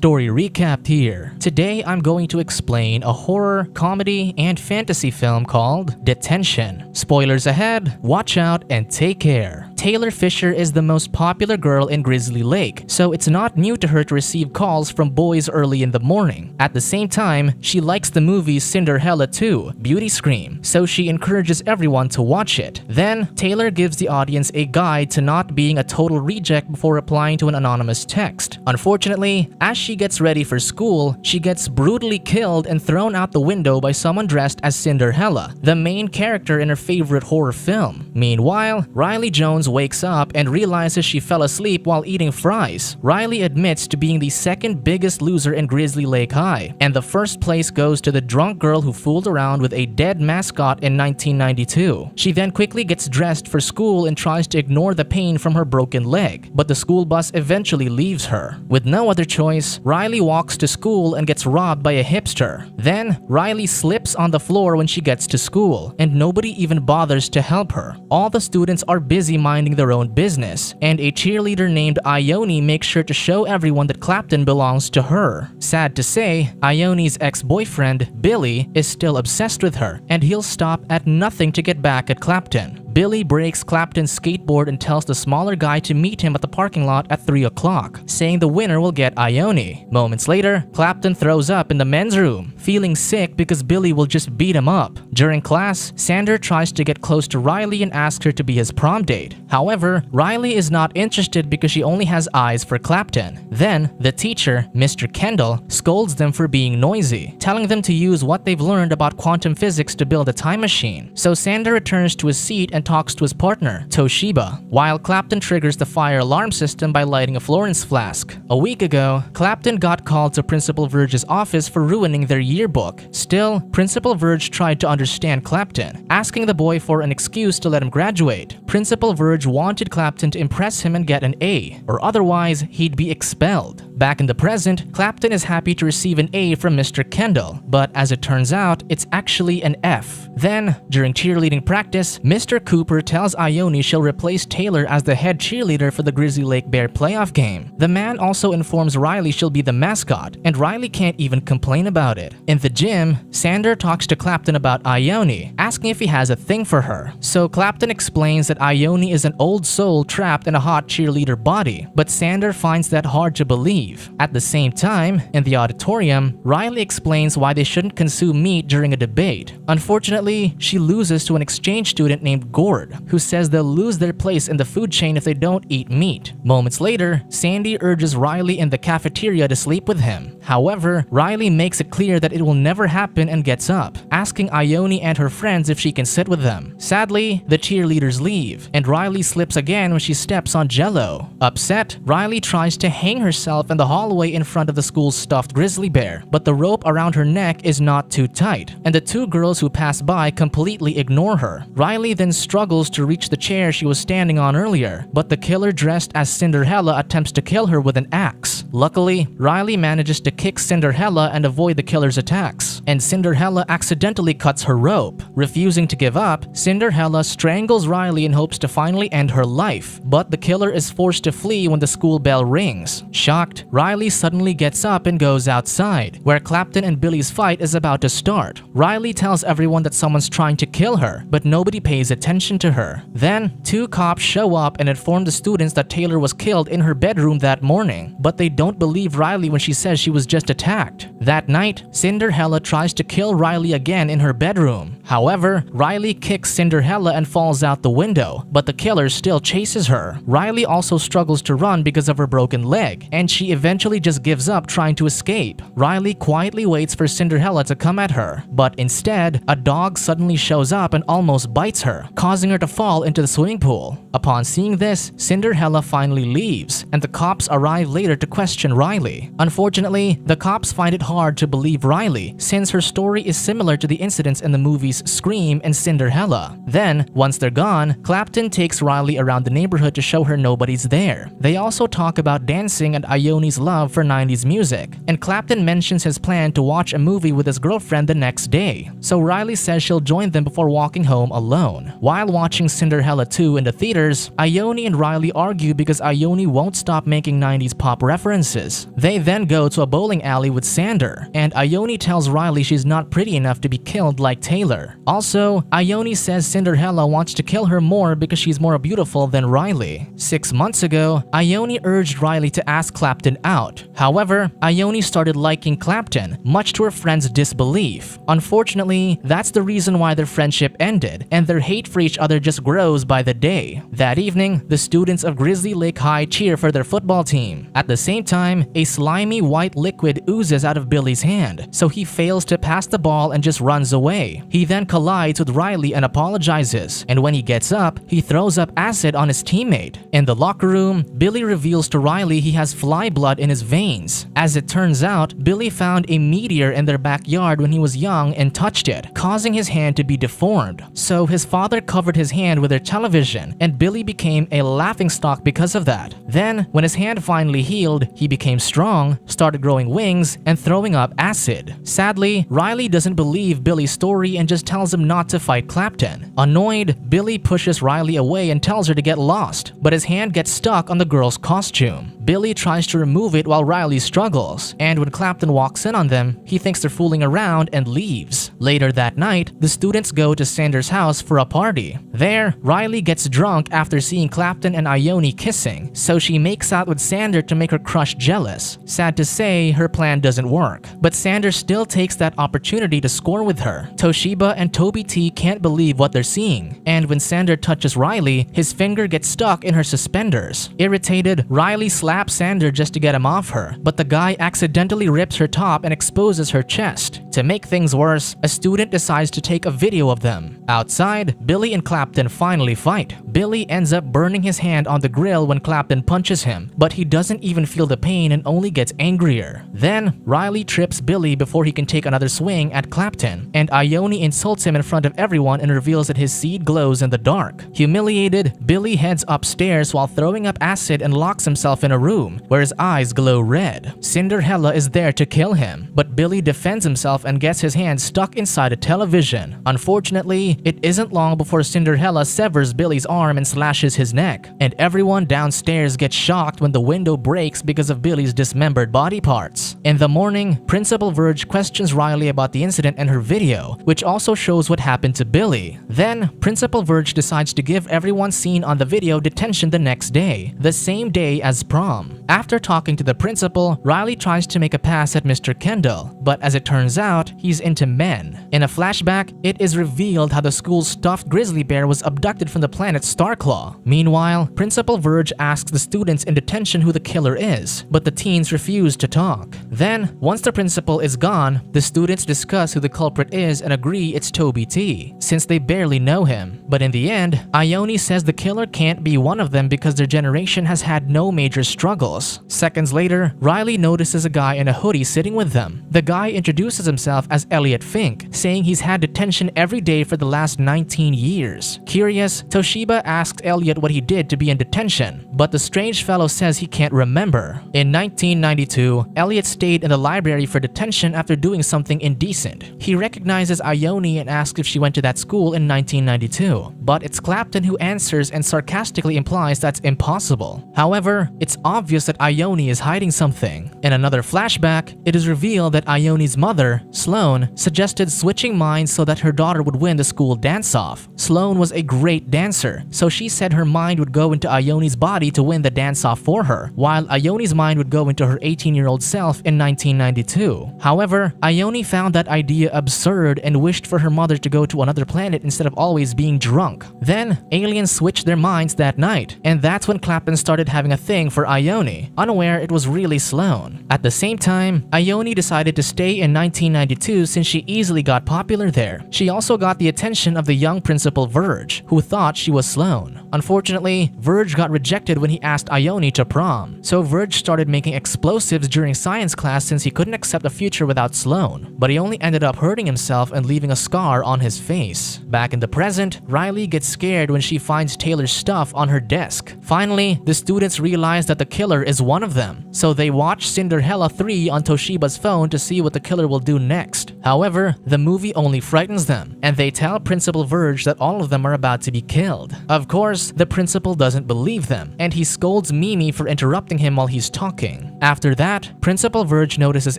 story recap here. Today I'm going to explain a horror, comedy, and fantasy film called Detention. Spoilers ahead, watch out and take care. Taylor Fisher is the most popular girl in Grizzly Lake, so it's not new to her to receive calls from boys early in the morning. At the same time, she likes the movie Cinderhella 2, Beauty Scream, so she encourages everyone to watch it. Then, Taylor gives the audience a guide to not being a total reject before replying to an anonymous text. Unfortunately, as she gets ready for school, she gets brutally killed and thrown out the window by someone dressed as Cinderhella, the main character in her favorite horror film. Meanwhile, Riley Jones wakes up and realizes she fell asleep while eating fries. Riley admits to being the second biggest loser in Grizzly Lake High, and the first place goes to the drunk girl who fooled around with a dead mascot in 1992. She then quickly gets dressed for school and tries to ignore the pain from her broken leg, but the school bus eventually leaves her. With no other choice, Riley walks to school and gets robbed by a hipster. Then, Riley slips on the floor when she gets to school, and nobody even bothers to help her. All the students are busy minding their own business, and a cheerleader named Ione makes sure to show everyone that Clapton belongs to her. Sad to say, Ione's ex-boyfriend, Billy, is still obsessed with her, and he'll stop at nothing to get back at Clapton. Billy breaks Clapton's skateboard and tells the smaller guy to meet him at the parking lot at 3 o'clock, saying the winner will get Ione. Moments later, Clapton throws up in the men's room, feeling sick because Billy will just beat him up. During class, Sander tries to get close to Riley and asks her to be his prom date. However, Riley is not interested because she only has eyes for Clapton. Then, the teacher, Mr. Kendall, scolds them for being noisy, telling them to use what they've learned about quantum physics to build a time machine. So Sander returns to his seat and talks to his partner, Toshiba, while Clapton triggers the fire alarm system by lighting a Florence flask. A week ago, Clapton got called to Principal Verge's office for ruining their yearbook. Still, Principal Verge tried to understand Clapton, asking the boy for an excuse to let him graduate. Principal Verge wanted Clapton to impress him and get an A, or otherwise he'd be expelled. Back in the present, Clapton is happy to receive an A from Mr. Kendall, but as it turns out, it's actually an F. Then, during cheerleading practice, Mr. Cooper tells Ione she'll replace Taylor as the head cheerleader for the Grizzly Lake Bear playoff game. The man also informs Riley she'll be the mascot, and Riley can't even complain about it. In the gym, Sander talks to Clapton about Ione, asking if he has a thing for her. So Clapton explains that Ione is an old soul trapped in a hot cheerleader body, but Sander finds that hard to believe. At the same time, in the auditorium, Riley explains why they shouldn't consume meat during a debate. Unfortunately, she loses to an exchange student named Gord, who says they'll lose their place in the food chain if they don't eat meat. Moments later, Sandy urges Riley in the cafeteria to sleep with him. However, Riley makes it clear that it will never happen and gets up, asking Ione and her friends if she can sit with them. Sadly, the cheerleaders leave, and Riley slips again when she steps on Jell-O. Upset, Riley tries to hang herself in the hallway in front of the school's stuffed grizzly bear, but the rope around her neck is not too tight, and the two girls who pass by completely ignore her. Riley then struggles to reach the chair she was standing on earlier, but the killer dressed as Cinderhella attempts to kill her with an axe. Luckily, Riley manages to kick Cinderhella and avoid the killer's attacks, and Cinderhella accidentally cuts her rope. Refusing to give up, Cinderhella strangles Riley in hopes to finally end her life, but the killer is forced to flee when the school bell rings. Shocked, Riley suddenly gets up and goes outside, where Clapton and Billy's fight is about to start. Riley tells everyone that someone's trying to kill her, but nobody pays attention to her. Then, two cops show up and inform the students that Taylor was killed in her bedroom that morning, but they don't believe Riley when she says she was just attacked. That night, Cinderhella tries to kill Riley again in her bedroom. However, Riley kicks Cinderhella and falls out the window, but the killer still chases her. Riley also struggles to run because of her broken leg, and she eventually just gives up trying to escape. Riley quietly waits for Cinderhella to come at her, but instead, a dog suddenly shows up and almost bites her, causing her to fall into the swimming pool. Upon seeing this, Cinderhella finally leaves, and the cops arrive later to question Riley. Unfortunately, Sadly, the cops find it hard to believe Riley since her story is similar to the incidents in the movies Scream and Cinderhella. Then, once they're gone, Clapton takes Riley around the neighborhood to show her nobody's there. They also talk about dancing and Ioni's love for 90s music, and Clapton mentions his plan to watch a movie with his girlfriend the next day. So Riley says she'll join them before walking home alone. While watching Cinderhella 2 in the theaters, Ioni and Riley argue because Ioni won't stop making 90s pop references. They then go to a bowling alley with Sander, and Ioni tells Riley she's not pretty enough to be killed like Taylor. Also, Ioni says Cinderhella wants to kill her more because she's more beautiful than Riley. 6 months ago, Ioni urged Riley to ask Clapton out. However, Ioni started liking Clapton, much to her friend's disbelief. Unfortunately, that's the reason why their friendship ended, and their hate for each other just grows by the day. That evening, the students of Grizzly Lake High cheer for their football team. At the same time, a slimy white liquid oozes out of Billy's hand, so he fails to pass the ball and just runs away. He then collides with Riley and apologizes, and when he gets up, he throws up acid on his teammate. In the locker room, Billy reveals to Riley he has fly blood in his veins. As it turns out, Billy found a meteor in their backyard when he was young and touched it, causing his hand to be deformed. So his father covered his hand with their television, and Billy became a laughingstock because of that. Then, when his hand finally healed, he became strong, started growing wings, and throwing up acid. Sadly, Riley doesn't believe Billy's story and just tells him not to fight Clapton. Annoyed, Billy pushes Riley away and tells her to get lost, but his hand gets stuck on the girl's costume. Billy tries to remove it while Riley struggles, and when Clapton walks in on them, he thinks they're fooling around and leaves. Later that night, the students go to Sander's house for a party. There, Riley gets drunk after seeing Clapton and Ioni kissing, so she makes out with Sander to make her crush jealous. Sad to say, her plan doesn't work, but Sander still takes that opportunity to score with her. Toshiba and Toby T can't believe what they're seeing, and when Sander touches Riley, his finger gets stuck in her suspenders. Irritated, Riley slaps Sander just to get him off her, but the guy accidentally rips her top and exposes her chest. To make things worse, a student decides to take a video of them. Outside, Billy and Clapton finally fight. Billy ends up burning his hand on the grill when Clapton punches him, but he doesn't even feel the pain and only gets angrier. Then, Riley trips Billy before he can take another swing at Clapton, and Ioni insults him in front of everyone and reveals that his seed glows in the dark. Humiliated, Billy heads upstairs while throwing up acid and locks himself in a room where his eyes glow red. Cinderhella is there to kill him, but Billy defends himself and gets his hand stuck inside a television. Unfortunately, it isn't long before Cinderhella severs Billy's arm and slashes his neck, and everyone downstairs gets shocked when the window breaks because of Billy's dismembered body parts. In the morning, Principal Verge questions Riley about the incident and her video, which also shows what happened to Billy. Then, Principal Verge decides to give everyone seen on the video detention the next day, the same day as prom. After talking to the principal, Riley tries to make a pass at Mr. Kendall, but as it turns out, he's into men. In a flashback, it is revealed how the school's stuffed grizzly bear was abducted from the planet Starclaw. Meanwhile, Principal Verge asks the students in detention who the killer is, but the teens refuse to talk. Then, once the principal is gone, the students discuss who the culprit is and agree it's Toby T, since they barely know him. But in the end, Ioni says the killer can't be one of them because their generation has had no major struggles. Seconds later, Riley notices a guy in a hoodie sitting with them. The guy introduces himself as Elliot Fink, saying he's had detention every day for the last 19 years. Curious, Toshiba asks Elliot what he did to be in detention, but the strange fellow says he can't remember. In 1992, Elliot stayed in the library for detention after doing something indecent. He recognizes Ioni and asks if she went to that school in 1992, but it's Clapton who answers and sarcastically implies that's impossible. However, it's obvious that Ioni is hiding something. In another flashback, it is revealed that Ioni's mother, Sloane, suggested switching minds so that her daughter would win the school dance-off. Sloane was a great dancer, so she said her mind would go into Ioni's body to win the dance-off for her, while Ioni's mind would go into her 18-year-old self in 1992. However, Ioni found that idea absurd and wished for her mother to go to another planet instead of always being drunk. Then, aliens switched their minds that night, and that's when Clapton started having a thing for Ioni, unaware it was really Sloane. At the same time, Ioni decided to stay in 1992 since she easily got popular there. She also got the attention of the young Principal Verge, who thought she was Sloane. Unfortunately, Verge got rejected when he asked Ione to prom, so Verge started making explosives during science class since he couldn't accept a future without Sloane, but he only ended up hurting himself and leaving a scar on his face. Back in the present, Riley gets scared when she finds Taylor's stuff on her desk. Finally, the students realize that the killer is one of them, so they watch Cinderhella 3 on Toshiba's phone to see what the killer will do next. However, the movie only frightens them, and they tell Principal Verge that all of them are about to be killed. Of course, the principal doesn't believe them, and he scolds Mimi for interrupting him while he's talking. After that, Principal Verge notices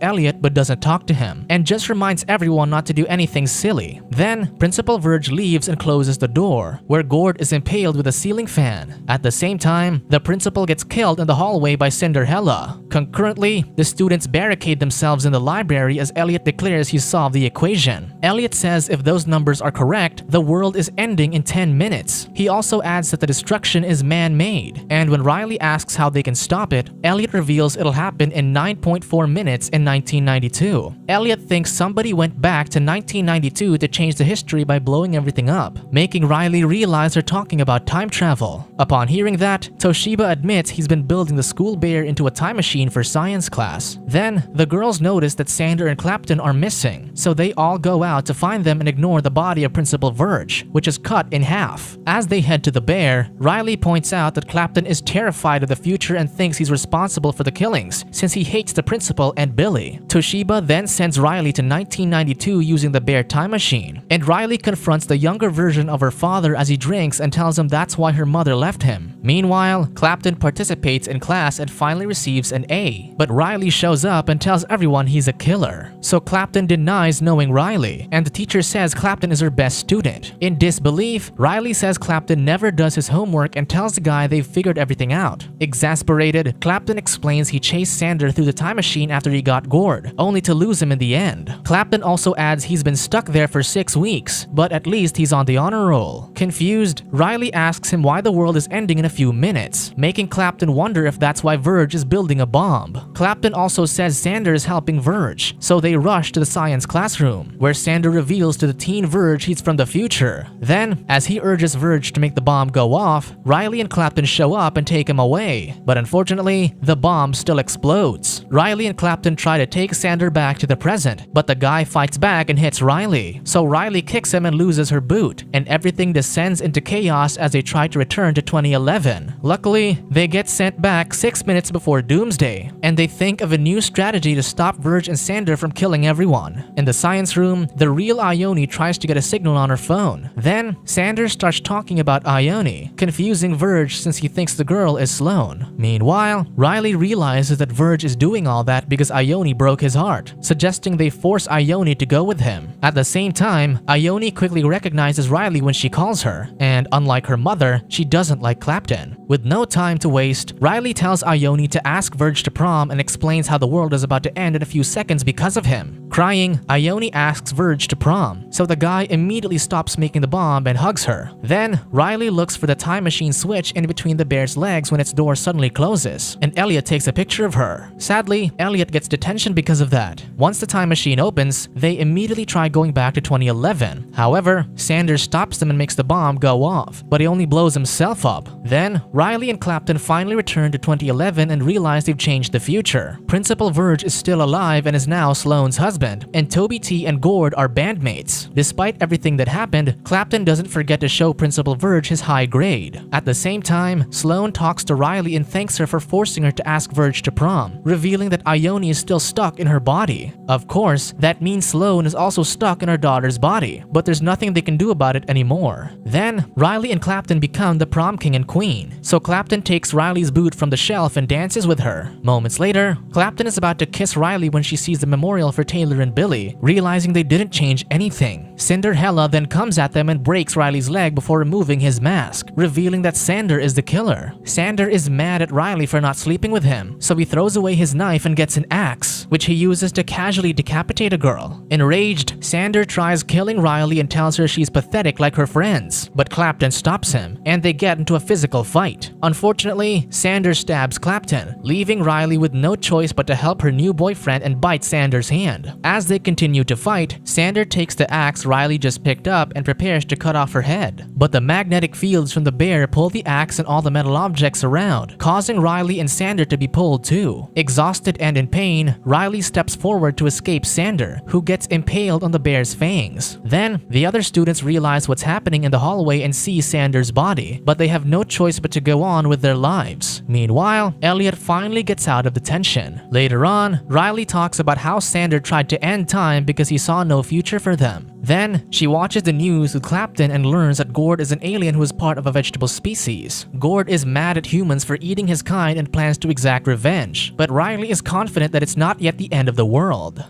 Elliot but doesn't talk to him, and just reminds everyone not to do anything silly. Then, Principal Verge leaves and closes the door, where Gord is impaled with a ceiling fan. At the same time, the principal gets killed in the hallway by Cinderhella. Concurrently, the students barricade themselves in the library as Elliot declares he solved the equation. Elliot says if those numbers are correct, the world is ending in 10 minutes. He also adds that the destruction is man-made, and when Riley asks how they can stop it, Elliot reveals it'll happen in 9.4 minutes in 1992. Elliot thinks somebody went back to 1992 to change the history by blowing everything up, making Riley realize they're talking about time travel. Upon hearing that, Toshiba admits he's been building the school bear into a time machine for science class. Then, the girls notice that Sander and Clapton are missing, so they all go out to find them and ignore the body of Principal Verge, which is cut in half. As they head to the bear, Riley points out that Clapton is terrified of the future and thinks he's responsible for the killings, since he hates the principal and Billy. Toshiba then sends Riley to 1992 using the bear time machine, and Riley confronts the younger version of her father as he drinks and tells him that's why her mother left him. Meanwhile, Clapton participates in class and finally receives an A, but Riley shows up and tells everyone he's a killer. So Clapton denies knowing Riley, and the teacher says Clapton is her best student. In disbelief, Riley says Clapton never does his homework and tells the guy they've figured everything out. Exasperated, Clapton explains he chased Sander through the time machine after he got Gord, only to lose him in the end. Clapton also adds he's been stuck there for 6 weeks, but at least he's on the honor roll. Confused, Riley asks him why the world is ending in a few minutes, making Clapton wonder if that's why Verge is building a bomb. Clapton also says Sander is helping Verge, so they rush to the science classroom, where Sander reveals to the teen Verge he's from the future. Then, as he urges Verge to make the bomb go off, Riley and Clapton show up and take him away, but unfortunately, the bomb still explodes. Riley and Clapton try to take Sander back to the present, but the guy fights back and hits Riley, so Riley kicks him and loses her boot, and everything descends into chaos as they try to return to 2011. Luckily, they get sent back 6 minutes before Doomsday, and they think of a new strategy to stop Verge and Sander from killing everyone. In the science room, the real Ione tries to get a signal on her phone. Then, Sander starts talking about Ione, confusing Verge since he thinks the girl is Sloane. Meanwhile, Riley realizes that Verge is doing all that because Ione broke his heart, suggesting they force Ione to go with him. At the same time, Ione quickly recognizes Riley when she calls her, and unlike her mother, she doesn't like Clapton. With no time to waste, Riley tells Ione to ask Verge to prom and explains how the world is about to end in a few seconds because of him. Crying, Ione asks Verge to prom, so the guy immediately stops making the bomb and hugs her. Then, Riley looks for the time machine switch in between the bear's legs when its door suddenly closes, and Elliot takes a picture of her. Sadly, Elliot gets detention because of that. Once the time machine opens, they immediately try going back to 2011. However, Sanders stops them and makes the bomb go off, but he only blows himself up. Then, Riley and Clapton finally return to 2011 and realize they've changed the future. Principal Verge is still alive and is now Sloane's husband, and Toby T and Gord are bandmates. Despite everything that happened, Clapton doesn't forget to show Principal Verge his high grade. At the same time, Sloane talks to Riley and thanks her for forcing her to ask Verge to prom, revealing that Ione is still stuck in her body. Of course, that means Sloane is also stuck in her daughter's body, but there's nothing they can do about it anymore. Then, Riley and Clapton become the prom king and queen, so Clapton takes Riley's boot from the shelf and dances with her. Moments later, Clapton is about to kiss Riley when she sees the memorial for Taylor and Billy, realizing they didn't change anything. Cinderhella then comes at them and breaks Riley's leg before removing his mask, revealing that Sander is the killer. Sander is mad at Riley for not sleeping with him, so he throws away his knife and gets an axe, which he uses to casually decapitate a girl. Enraged, Sander tries killing Riley and tells her she's pathetic like her friends, but Clapton stops him, and they get into a physical fight. fight. Unfortunately, Sander stabs Clapton, leaving Riley with no choice but to help her new boyfriend and bite Sander's hand. As they continue to fight, Sander takes the axe Riley just picked up and prepares to cut off her head. But the magnetic fields from the bear pull the axe and all the metal objects around, causing Riley and Sander to be pulled too. Exhausted and in pain, Riley steps forward to escape Sander, who gets impaled on the bear's fangs. Then, the other students realize what's happening in the hallway and see Sander's body, but they have no choice but to go on with their lives. Meanwhile, Elliot finally gets out of detention. Later on, Riley talks about how Sander tried to end time because he saw no future for them. Then, she watches the news with Clapton and learns that Gord is an alien who is part of a vegetable species. Gord is mad at humans for eating his kind and plans to exact revenge, but Riley is confident that it's not yet the end of the world.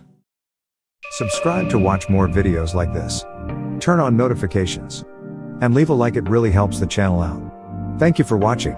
Subscribe to watch more videos like this. Turn on notifications. And leave a like, it really helps the channel out. Thank you for watching.